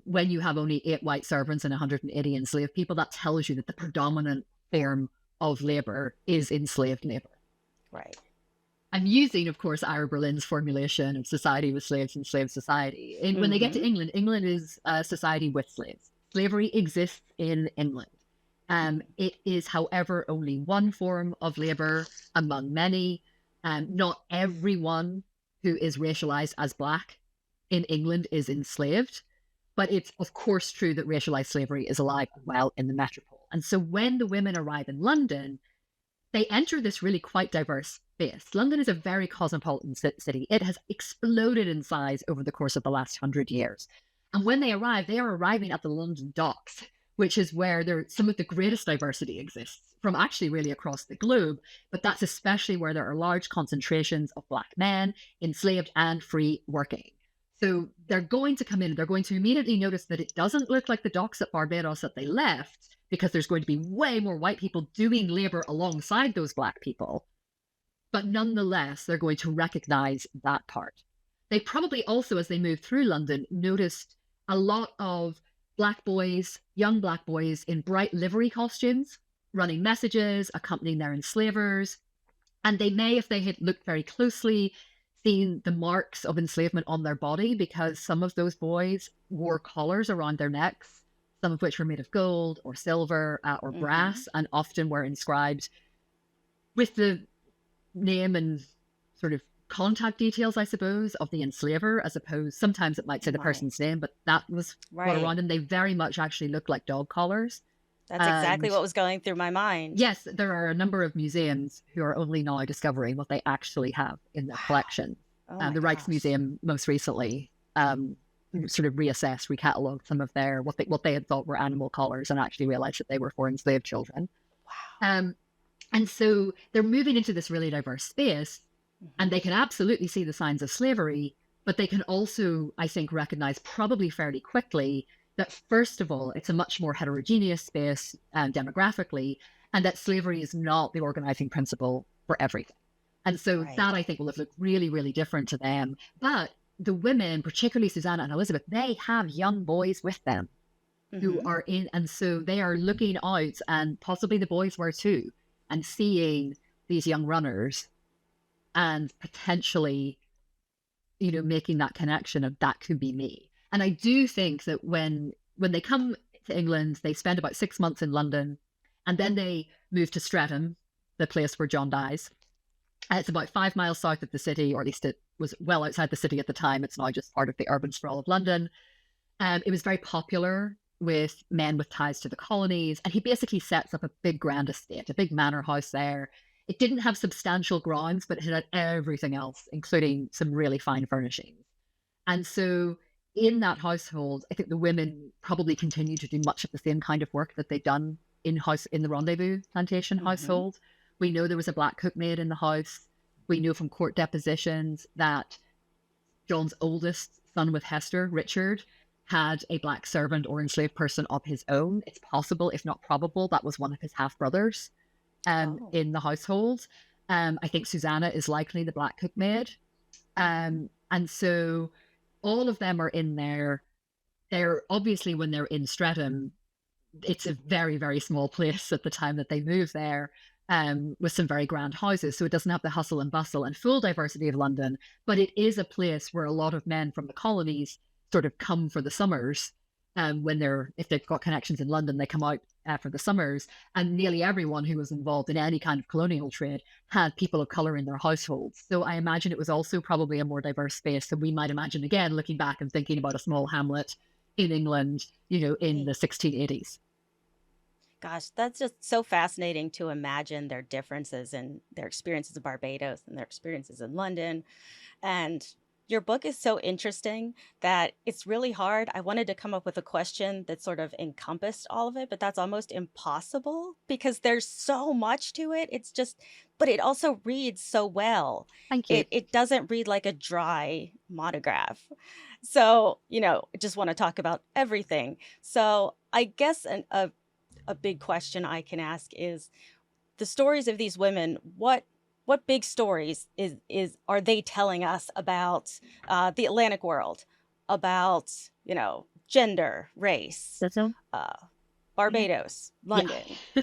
when you have only 8 white servants and 180 enslaved people, that tells you that the predominant form of labor is enslaved labor. Right. I'm using, of course, Ira Berlin's formulation of society with slaves and slave society. And when they get to Mm-hmm. England, England is a society with slaves. Slavery exists in England. It is, however, only one form of labor among many. Not everyone who is racialized as Black in England is enslaved, but it's, of course, true that racialized slavery is alive and well in the metropole. And so when the women arrive in London, they enter this really quite diverse space. London is a very cosmopolitan city. It has exploded in size over the course of the last 100 years. And when they arrive, they are arriving at the London docks, which is where some of the greatest diversity exists from actually really across the globe. But that's especially where there are large concentrations of Black men, enslaved and free working. So they're going to come in, they're going to immediately notice that it doesn't look like the docks at Barbados that they left, because there's going to be way more white people doing labor alongside those Black people. But nonetheless, they're going to recognize that part. They probably also, as they moved through London, noticed a lot of Black boys, young Black boys in bright livery costumes, running messages, accompanying their enslavers. And they may, if they had looked very closely, seen the marks of enslavement on their body, because some of those boys wore collars around their necks, some of which were made of gold or silver or Mm-hmm. brass, and often were inscribed with the name and sort of contact details, I suppose, of the enslaver, as opposed, sometimes it might say the Right. person's name, but that was what Right. around them. They very much actually look like dog collars. That's exactly And what was going through my mind. yes, there are a number of museums who are only now discovering what they actually have in their Wow. collection. Oh my The gosh. Rijksmuseum most recently sort of reassessed, recatalogued some of their what they had thought were animal collars, and actually realized that they were for enslaved children. Wow. Um, and so they're moving into this really diverse space, and Mm-hmm. they can absolutely see the signs of slavery, but they can also, I think, recognize probably fairly quickly that, first of all, it's a much more heterogeneous space demographically, and that slavery is not the organizing principle for everything. And so Right. that, I think, will have looked really, really different to them. But the women, particularly Susanna and Elizabeth, they have young boys with them who Mm-hmm. are in, and so they are looking out, and possibly the boys were too, and seeing these young runners and potentially, making that connection of that could be me. And I do think that when they come to England, they spend about 6 months in London, and then they move to Streatham, the place where John dies. It's about 5 miles south of the city, or at least it was well outside the city at the time. It's now just part of the urban sprawl of London. It was very popular with men with ties to the colonies, and he basically sets up a big grand estate, a big manor house there. It didn't have substantial grounds, but it had everything else, including some really fine furnishings. And so in that household, I think the women probably continue to do much of the same kind of work that they'd done in the Rendezvous plantation Mm-hmm. household, We know there was a black cookmaid in the house. We know from court depositions that John's oldest son with Hester, Richard, had a black servant or enslaved person of his own. It's possible, if not probable, that was one of his half brothers Oh. in the household. I think Susanna is likely the black cookmaid. And so all of them are in there. They're obviously, when they're in Streatham, it's a very, very small place at the time that they move there, with some very grand houses. So it doesn't have the hustle and bustle and full diversity of London, but it is a place where a lot of men from the colonies sort of come for the summers. If they've got connections in London, they come out for the summers. And nearly everyone who was involved in any kind of colonial trade had people of color in their households. So I imagine it was also probably a more diverse space than we might imagine, again, looking back and thinking about a small hamlet in England, in the 1680s. Gosh, that's just so fascinating to imagine their differences in their experiences of Barbados and their experiences in London. And your book is so interesting that it's really hard. I wanted to come up with a question that sort of encompassed all of it, but that's almost impossible because there's so much to it. But it also reads so well. Thank you. It doesn't read like a dry monograph. So, I just want to talk about everything. So I guess a big question I can ask is the stories of these women. What big stories are they telling us about the Atlantic world, about gender, race, That's all. Barbados, London? Yeah.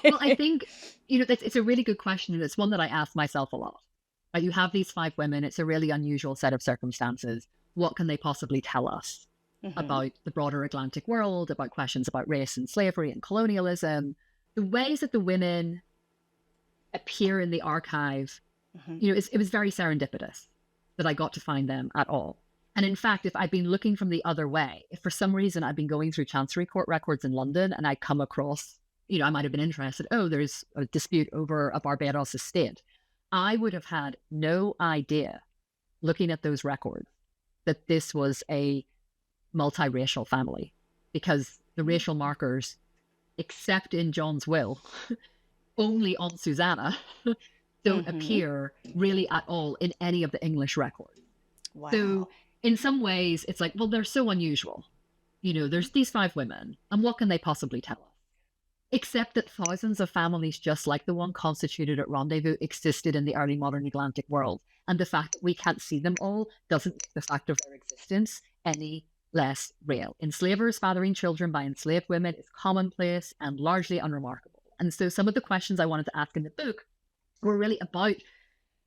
Well, I think it's a really good question, and it's one that I ask myself a lot. Right? You have these 5 women. It's a really unusual set of circumstances. What can they possibly tell us about the broader Atlantic world, about questions about race and slavery and colonialism? The ways that the women appear in the archive, it was very serendipitous that I got to find them at all. And in fact, if I'd been looking from the other way, if for some reason I'd been going through Chancery Court records in London and I'd come across, I might have been interested, there's a dispute over a Barbados estate, I would have had no idea, looking at those records, that this was a multiracial family, because the racial markers, except in John's will, only on Susanna, don't appear really at all in any of the English records. Wow. So in some ways, it's like, well, they're so unusual. There's these 5 women, and what can they possibly tell us? Except that thousands of families just like the one constituted at Rendezvous existed in the early modern Atlantic world. And the fact that we can't see them all doesn't make the fact of their existence any less real. Enslavers fathering children by enslaved women is commonplace and largely unremarkable. And so some of the questions I wanted to ask in the book were really about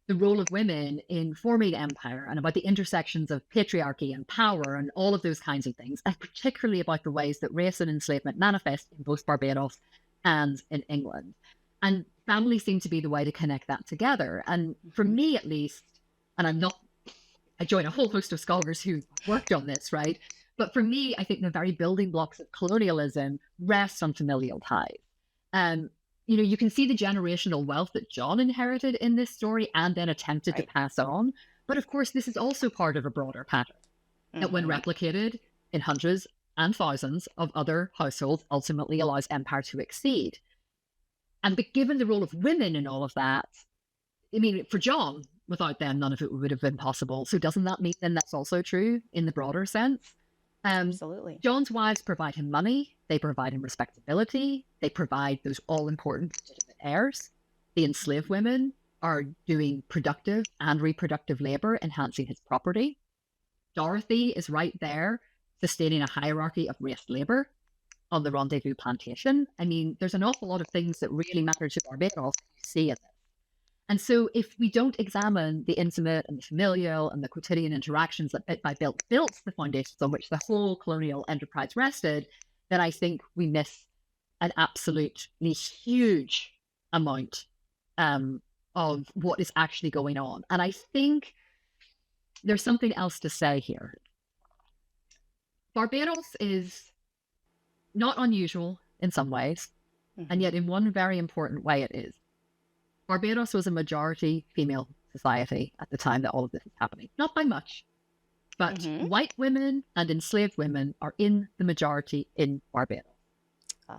the role of women in forming empire and about the intersections of patriarchy and power and all of those kinds of things, and particularly about the ways that race and enslavement manifest in both Barbados and in England. And family seem to be the way to connect that together. And for me, at least, and I join a whole host of scholars who worked on this, right? But for me, I think the very building blocks of colonialism rest on familial ties. You can see the generational wealth that John inherited in this story and then attempted to pass on. But of course, this is also part of a broader pattern that, when replicated in hundreds and thousands of other households, ultimately allows empire to exceed. But given the role of women in all of that, for John, without them, none of it would have been possible. So doesn't that mean then that's also true in the broader sense? Absolutely. John's wives provide him money. They provide him respectability. They provide those all-important legitimate heirs. The enslaved women are doing productive and reproductive labor, enhancing his property. Dorothy is right there, sustaining a hierarchy of race labor on the Rendezvous plantation. There's an awful lot of things that really matter to Barbados that you see in this. And so if we don't examine the intimate and the familial and the quotidian interactions that bit by bit built the foundations on which the whole colonial enterprise rested, then I think we miss an absolutely huge amount of what is actually going on. And I think there's something else to say here. Barbados is not unusual in some ways, and yet in one very important way it is. Barbados was a majority female society at the time that all of this is happening. Not by much, but white women and enslaved women are in the majority in Barbados.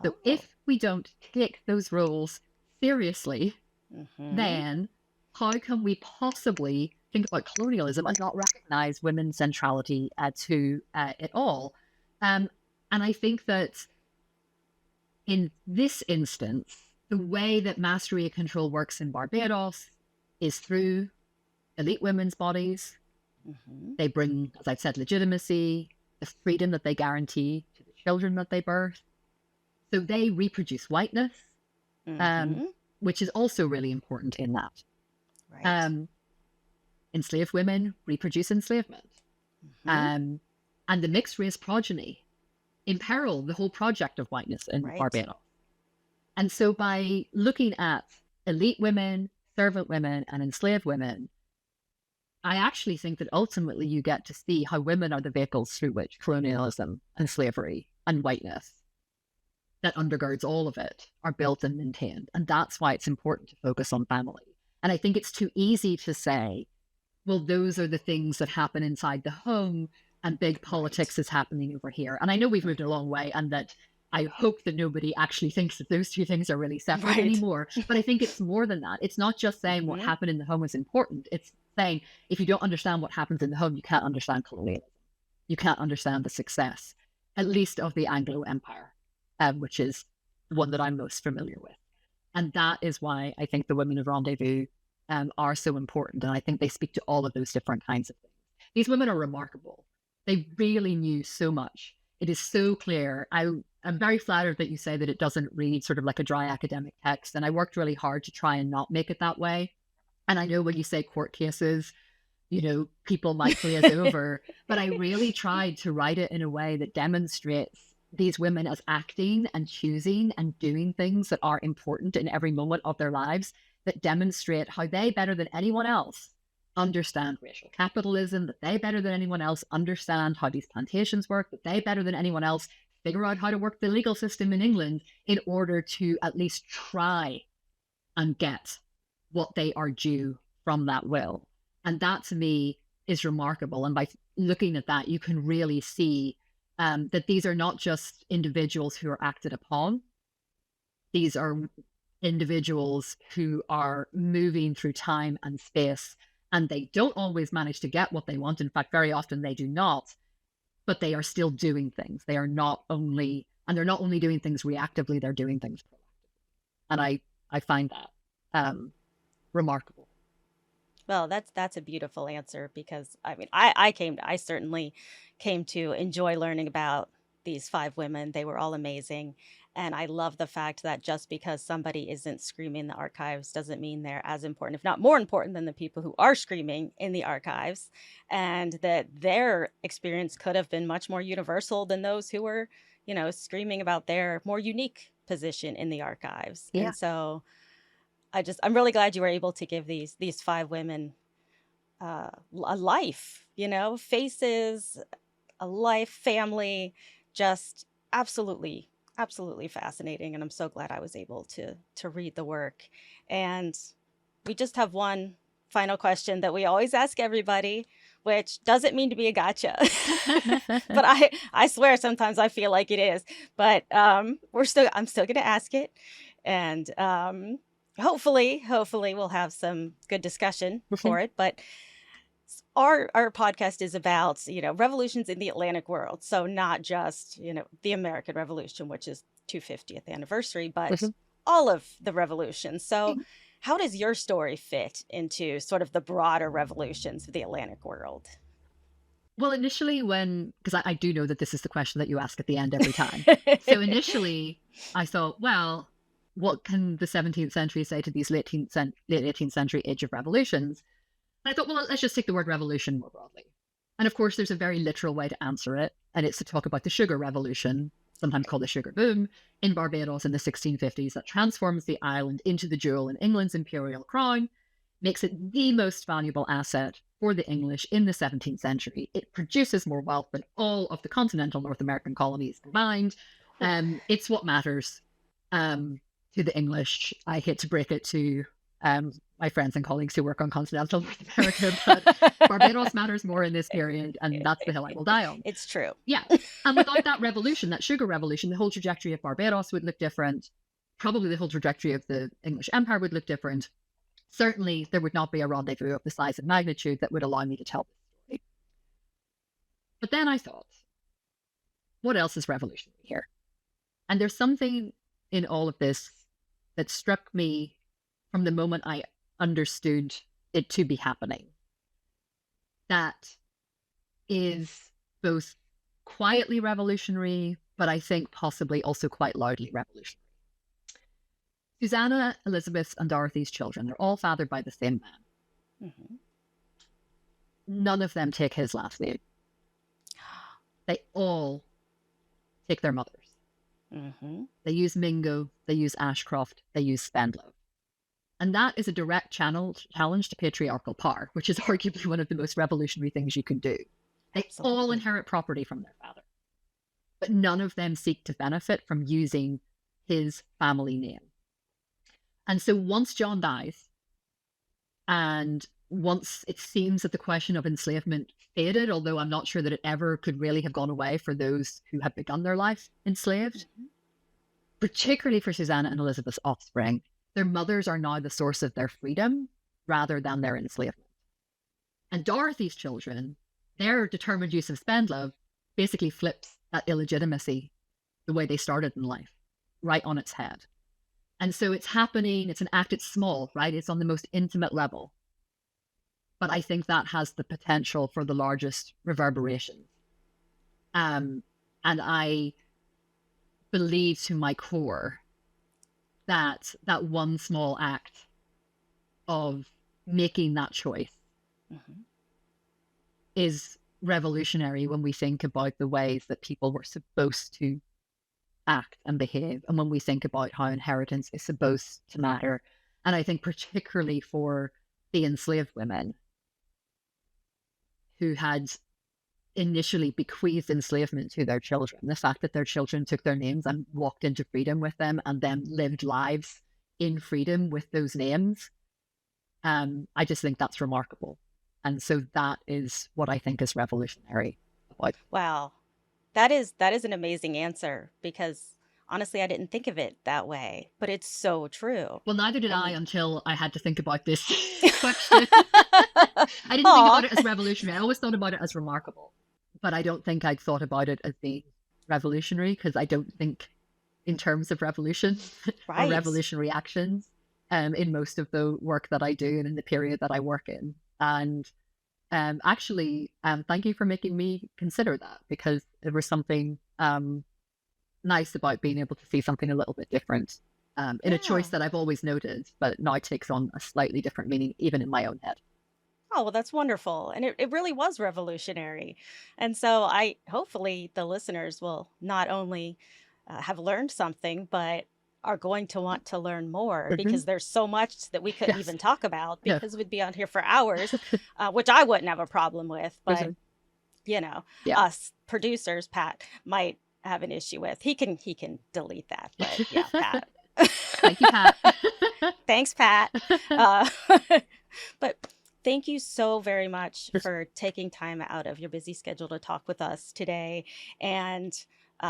So if we don't take those roles seriously, Mm-hmm. then how can we possibly think about colonialism and not recognize women's centrality to it all? And I think that in this instance, the way that mastery of control works in Barbados is through elite women's bodies. Mm-hmm. They bring, as I've said, legitimacy, the freedom that they guarantee to the children that they birth. So they reproduce whiteness, Mm-hmm. which is also really important in that. Right. Enslaved women reproduce enslavement. Mm-hmm. And the mixed race progeny imperil the whole project of whiteness in Right. Barbados. And so by looking at elite women, servant women, and enslaved women, I actually think that ultimately you get to see how women are the vehicles through which colonialism and slavery and whiteness that undergirds all of it are built and maintained. And that's why it's important to focus on family. And I think it's too easy to say, well, those are the things that happen inside the home and big politics is happening over here. And I know we've moved a long way and that I hope that nobody actually thinks that those two things are really separate anymore. But I think it's more than that. It's not just saying what happened in the home is important. It's saying if you don't understand what happens in the home, you can't understand colonialism. You can't understand the success, at least of the Anglo Empire, which is the one that I'm most familiar with. And that is why I think the Women of Rendezvous are so important. And I think they speak to all of those different kinds of things. These women are remarkable. They really knew so much. It is so clear. I'm very flattered that you say that it doesn't read sort of like a dry academic text. And I worked really hard to try and not make it that way. And I know when you say court cases, you know, people might glaze over, but I really tried to write it in a way that demonstrates these women as acting and choosing and doing things that are important in every moment of their lives, that demonstrate how they, better than anyone else, understand racial capitalism, that they, better than anyone else, understand how these plantations work, that they, better than anyone else, figure out how to work the legal system in England in order to at least try and get what they are due from that will. And that to me is remarkable. And by looking at that, you can really see that these are not just individuals who are acted upon. These are individuals who are moving through time and space, and they don't always manage to get what they want. In fact, very often they do not, but they are still doing things. They are not only, and they're not only doing things reactively, they're doing things proactively. And I find that remarkable. Well, that's a beautiful answer, because I mean, I certainly came to enjoy learning about these 5 women. They were all amazing. And I love the fact that just because somebody isn't screaming the archives doesn't mean they're as important, if not more important, than the people who are screaming in the archives, and that their experience could have been much more universal than those who were, screaming about their more unique position in the archives. Yeah. And so I'm really glad you were able to give these 5 women a life, faces, a life, family, just absolutely fascinating. And I'm so glad I was able to read the work. And we just have one final question that we always ask everybody, which doesn't mean to be a gotcha, but I swear sometimes I feel like it is. But I'm still going to ask it, and hopefully we'll have some good discussion for it. But our podcast is about, revolutions in the Atlantic world. So not just, the American Revolution, which is 250th anniversary, but all of the revolutions. So how does your story fit into sort of the broader revolutions of the Atlantic world? Well, initially because I do know that this is the question that you ask at the end every time. So initially I thought, well, what can the 17th century say to these late 18th century age of revolutions? And I thought, well, let's just take the word revolution more broadly. And of course, there's a very literal way to answer it. And it's to talk about the sugar revolution, sometimes called the sugar boom, in Barbados in the 1650s, that transforms the island into the jewel in England's imperial crown, makes it the most valuable asset for the English in the 17th century. It produces more wealth than all of the continental North American colonies combined. It's what matters to the English. I hate to break it to my friends and colleagues who work on continental North America, but Barbados matters more in this period, and that's the hill I will die on. It's true. Yeah. And without that revolution, that sugar revolution, the whole trajectory of Barbados would look different. probably the whole trajectory of the English Empire would look different. Certainly, there would not be a rendezvous of the size and magnitude that would allow me to tell this story. But then I thought, what else is revolutionary here? And there's something in all of this that struck me from the moment I understood it to be happening, that is both quietly revolutionary, but I think possibly also quite loudly revolutionary. Susanna, Elizabeth's, and Dorothy's children, they're all fathered by the same man. Mm-hmm. None of them take his last name. They all take their mother's. Mm-hmm. They use Mingo, they use Ashcroft, they use Spendlow. And that is a direct challenge to patriarchal power, which is arguably one of the most revolutionary things you can do. They Absolutely. All inherit property from their father, but none of them seek to benefit from using his family name. And so once John dies, and once it seems that the question of enslavement faded, although I'm not sure that it ever could really have gone away for those who had begun their life enslaved, mm-hmm. particularly for Susanna and Elizabeth's offspring, their mothers are now the source of their freedom rather than their enslavement. And Dorothy's children, their determined use of Spendlow basically flips that illegitimacy, the way they started in life, right on its head. And so it's happening, it's an act, it's small, right? It's on the most intimate level. But I think that has the potential for the largest reverberations. And I believe to my core that one small act of making that choice mm-hmm. is revolutionary when we think about the ways that people were supposed to act and behave, and when we think about how inheritance is supposed to matter. And I think particularly for the enslaved women who had initially bequeathed enslavement to their children, the fact that their children took their names and walked into freedom with them and then lived lives in freedom with those names, I just think that's remarkable. And so that is what I think is revolutionary about. Wow. That is an amazing answer, because honestly, I didn't think of it that way, but it's so true. Well, neither did I until I had to think about this question. I didn't think about it as revolutionary. I always thought about it as remarkable, but I don't think I'd thought about it as being revolutionary, because I don't think in terms of revolution right. or revolutionary actions in most of the work that I do and in the period that I work in. And actually, thank you for making me consider that, because there was something nice about being able to see something a little bit different in a choice that I've always noted, but now takes on a slightly different meaning, even in my own head. Oh, well, that's wonderful. And it really was revolutionary. And so hopefully the listeners will not only have learned something, but are going to want to learn more, mm-hmm. because there's so much that we couldn't yes. even talk about, because we'd be on here for hours, which I wouldn't have a problem with. But, mm-hmm. Us producers, Pat, might have an issue with. He can delete that. But yeah, Pat. Thank you, Pat. Thanks, Pat. But thank you so very much for taking time out of your busy schedule to talk with us today. And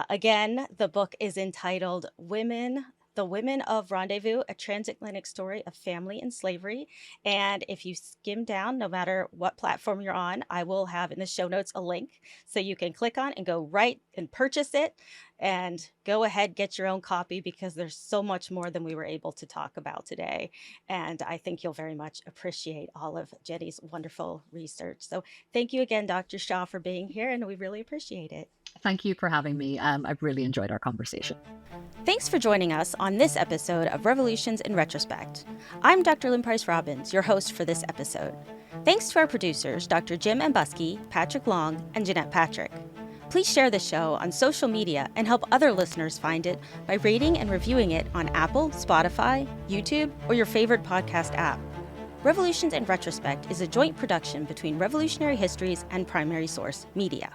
again, the book is entitled The Women of Rendezvous, a Transatlantic Story of Family and Slavery. And if you skim down, no matter what platform you're on, I will have in the show notes a link so you can click on and go right and purchase it, and go ahead, get your own copy, because there's so much more than we were able to talk about today. And I think you'll very much appreciate all of Jenny's wonderful research. So thank you again, Dr. Shaw, for being here, and we really appreciate it. Thank you for having me. I've really enjoyed our conversation. Thanks for joining us on this episode of Revolutions in Retrospect. I'm Dr. Lynn Price Robbins, your host for this episode. Thanks to our producers, Dr. Jim Ambuske, Patrick Long, and Jeanette Patrick. Please share the show on social media and help other listeners find it by rating and reviewing it on Apple, Spotify, YouTube, or your favorite podcast app. Revolutions in Retrospect is a joint production between Revolutionary Histories and Primary Source Media.